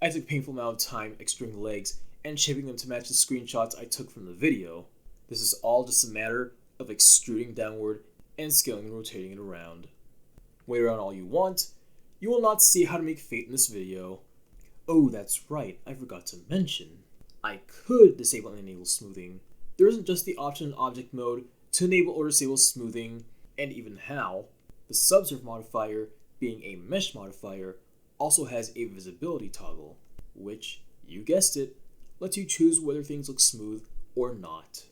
I took a painful amount of time extruding legs and shaping them to match the screenshots I took from the video. This is all just a matter of extruding downward and scaling and rotating it around. Wait around all you want, you will not see how to make Fate in this video. Oh, that's right, I forgot to mention. I could disable and enable smoothing. There isn't just the option in object mode to enable or disable smoothing, and even how. The subsurf modifier, being a mesh modifier, also has a visibility toggle, which, you guessed it, lets you choose whether things look smooth or not.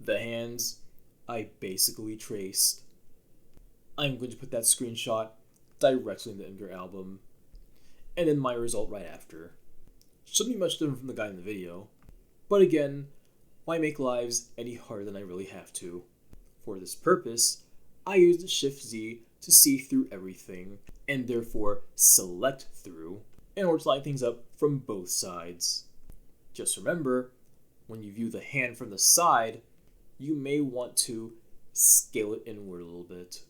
The hands, I basically traced. I'm going to put that screenshot directly in the Imgur album, and then my result right after. Shouldn't be much different from the guy in the video, but again, why make lives any harder than I really have to? For this purpose, I used Shift-Z to see through everything, and therefore select through, in order to line things up from both sides. Just remember, when you view the hand from the side, you may want to scale it inward a little bit.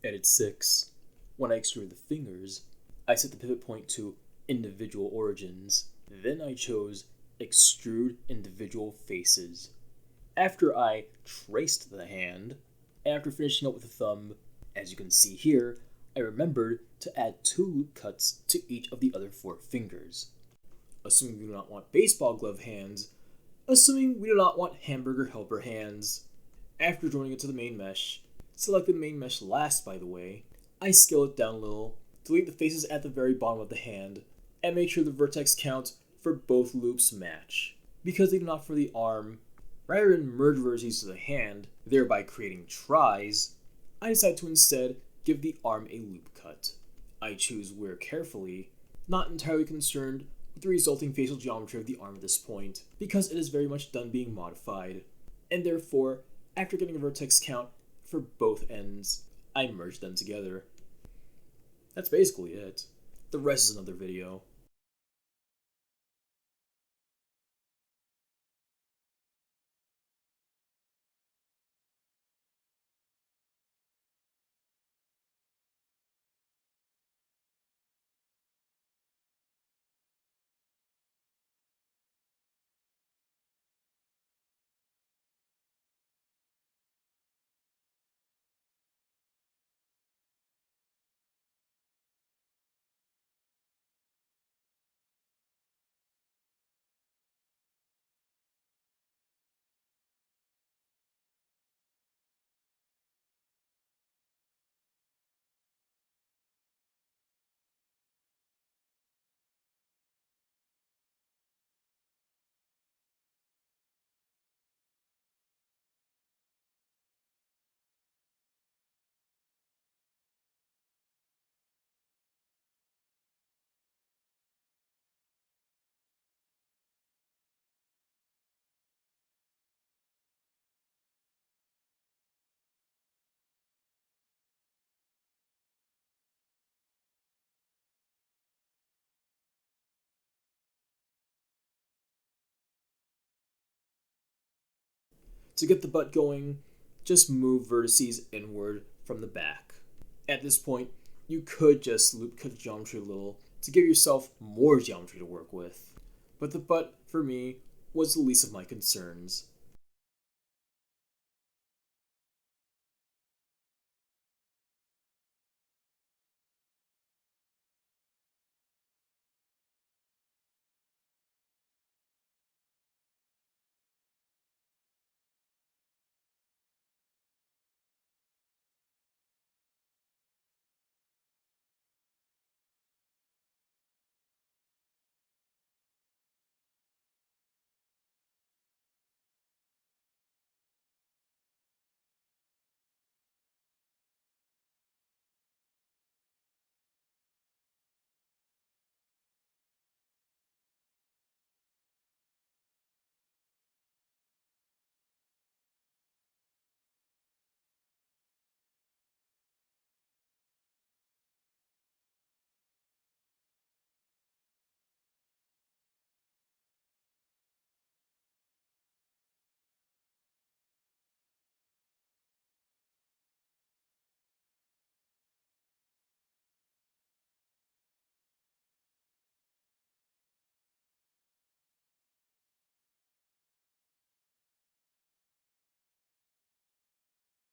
Edit 6. When I extrude the fingers, I set the pivot point to individual origins. Then I chose extrude individual faces. After I traced the hand, after finishing up with the thumb, as you can see here, I remembered to add 2 loop cuts to each of the other 4 fingers. Assuming we do not want baseball glove hands, assuming we do not want hamburger helper hands. After joining it to the main mesh, select the main mesh last by the way, I scale it down a little, delete the faces at the very bottom of the hand, and make sure the vertex count for both loops match. Because they do not for the arm, rather than merge vertices to the hand, thereby creating tries, I decide to instead give the arm a loop cut. I choose where carefully, not entirely concerned with the resulting facial geometry of the arm at this point, because it is very much done being modified, and therefore, after getting a vertex count for both ends, I merge them together. That's basically it. The rest is another video. To get the butt going, just move vertices inward from the back. At this point, you could just loop cut geometry a little to give yourself more geometry to work with, but the butt, for me, was the least of my concerns.